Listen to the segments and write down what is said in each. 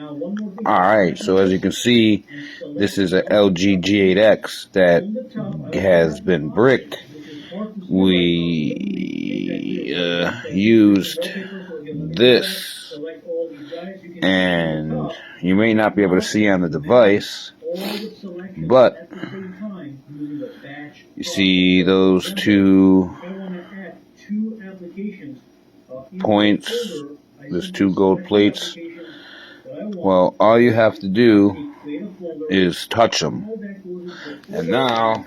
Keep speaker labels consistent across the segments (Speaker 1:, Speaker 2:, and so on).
Speaker 1: Alright, so as you can see, this is a lgg8x that has been bricked. We used this, and you may not be able to see on the device, but you see those 2 points, there's 2 gold plates. Well, all you have to do is touch them. And now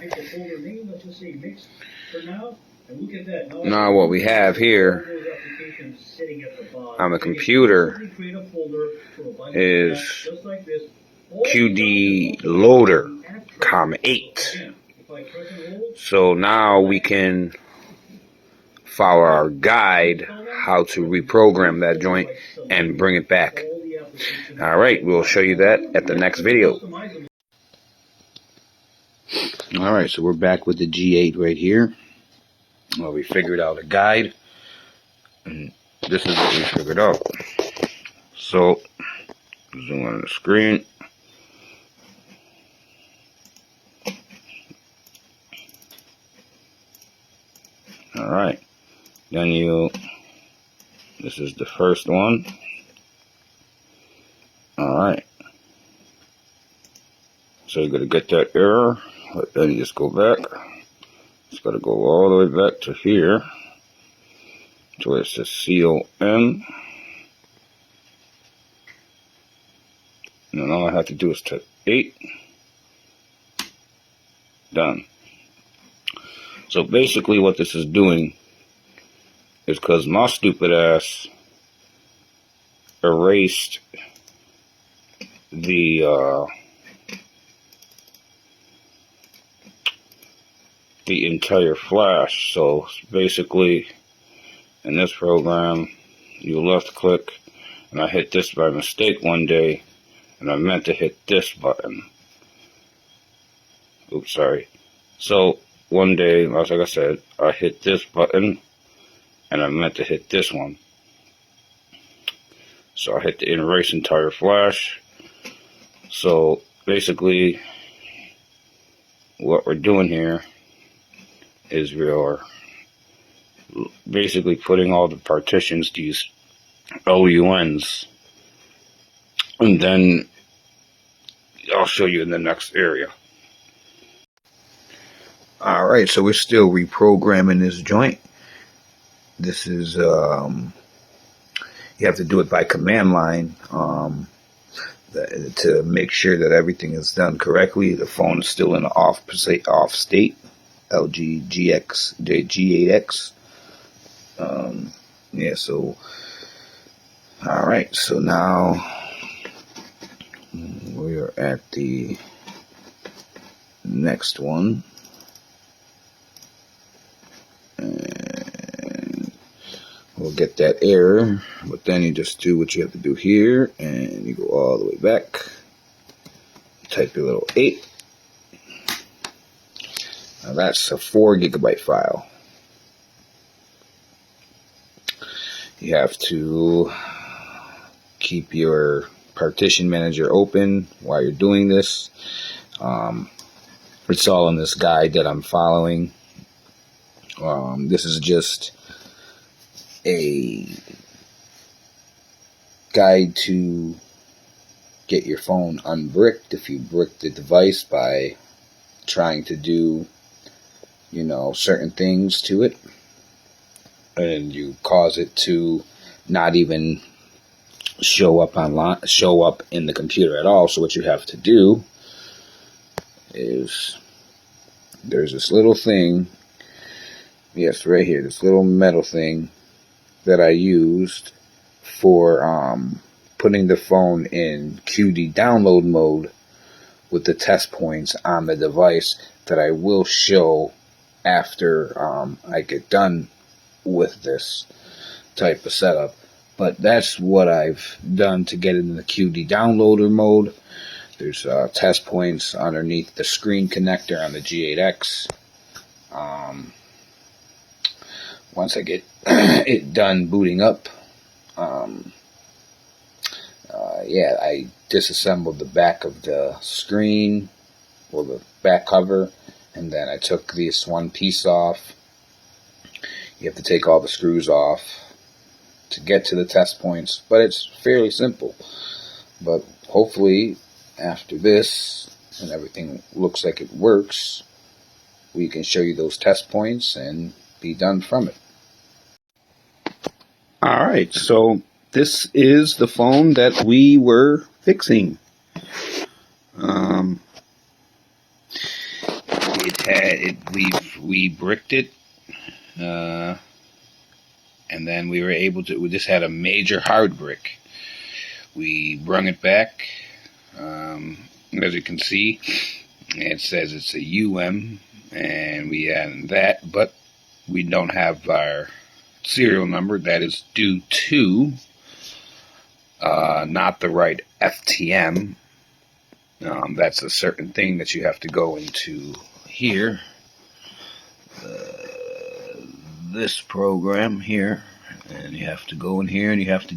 Speaker 1: what we have here on the computer is QD loader, -8. So now we can follow our guide how to reprogram that joint and bring it back. Alright, we'll show you that at the next video. Alright, so we're back with the G8 right here. Well, we figured out a guide, and this is what we figured out. So, zoom on the screen. Alright, then this is the first one. Alright, so you're going to get that error, but then you just go back. It's got to go all the way back to here, to where it says COM. And then all I have to do is type 8. Done. So basically what this is doing is because my stupid ass erased the entire flash. So basically in this program you left click, and I hit this by mistake one day, and I meant to hit this button. Oops, sorry. So one day, like I said, I hit this button and I meant to hit this one. So I hit the erase entire flash. So basically what we're doing here is we're basically putting all the partitions, these LUNs, and then I'll show you in the next area. Alright, so we're still reprogramming this joint. This is you have to do it by command line to make sure that everything is done correctly. The phone is still in an off state, lgg8x. Yeah, so alright, so now we are at the next one. And we'll get that error, but then you just do what you have to do here, and you go all the way back, type your little 8. Now that's a 4 GB file. You have to keep your partition manager open while you're doing this. It's all in this guide that I'm following. This is just a guide to get your phone unbricked if you brick the device by trying to do, you know, certain things to it, and you cause it to not even show up in the computer at all. So what you have to do is, there's this little thing, yes, right here, this little metal thing that I used for putting the phone in QD download mode with the test points on the device, that I will show after I get done with this type of setup. But that's what I've done to get it in the QD downloader mode. There's test points underneath the screen connector on the G8X. Once I get it done booting up, yeah, I disassembled the back of the screen, or the back cover, and then I took this one piece off. You have to take all the screws off to get to the test points, but it's fairly simple. But hopefully after this and everything looks like it works, we can show you those test points and be done from it. Alright, so this is the phone that we were fixing. We bricked it, and then we were able to, we just had a major hard brick. We brung it back. As you can see, it says it's a UM, and we added that, but we don't have our serial number. That is due to not the right FTM. That's a certain thing that you have to go into here, this program here, and you have to go in here and you have to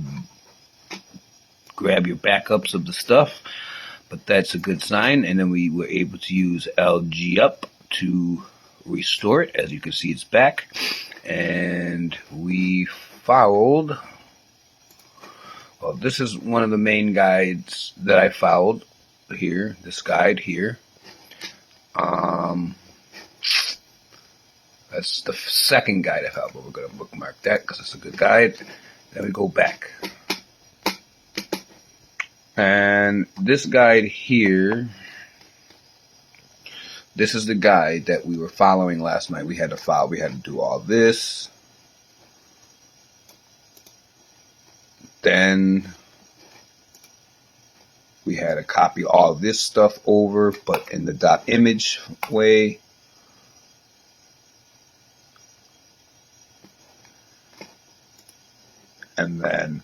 Speaker 1: grab your backups of the stuff, but that's a good sign. And then we were able to use lg8x to restore it. As you can see, it's back, and we followed, well, this is one of the main guides that I followed here, this guide here. That's the second guide I found, but we're going to bookmark that because it's a good guide. Then we go back. And this guide here, this is the guide that we were following last night. We had to follow, we had to do all this. Then we had to copy all this stuff over, but in the .image way. And then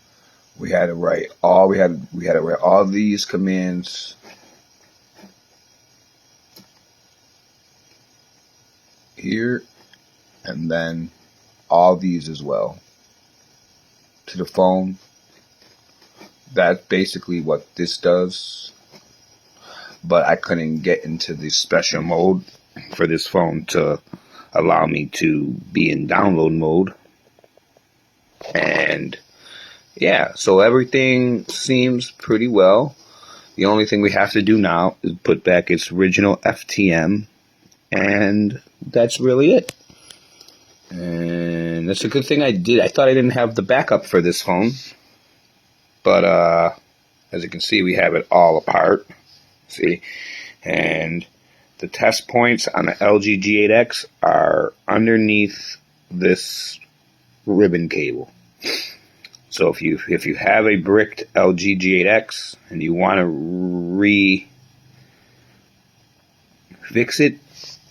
Speaker 1: we had to write all write all these commands here, and then all these as well to the phone. That's basically what this does, but I couldn't get into the special mode for this phone to allow me to be in download mode. And yeah, so everything seems pretty well. The only thing we have to do now is put back its original FTM, and that's really it. And that's a good thing I did. I thought I didn't have the backup for this phone, but as you can see, we have it all apart. See, and the test points on the lgg8x are underneath this ribbon cable. So if you have a bricked lgg8x and you want to fix it,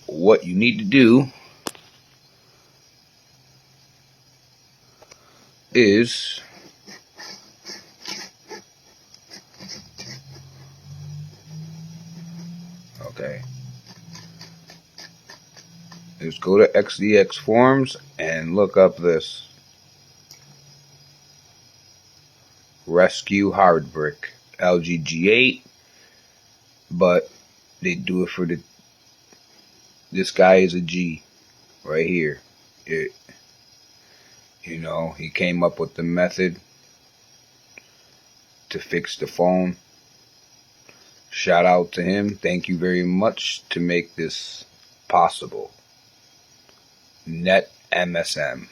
Speaker 1: what you need to do is go to XDX forms and look up this rescue hard brick lgg8, but they do it for this guy is a G right here. You know, he came up with the method to fix the phone. Shout out to him. Thank you very much to make this possible. Net MSM.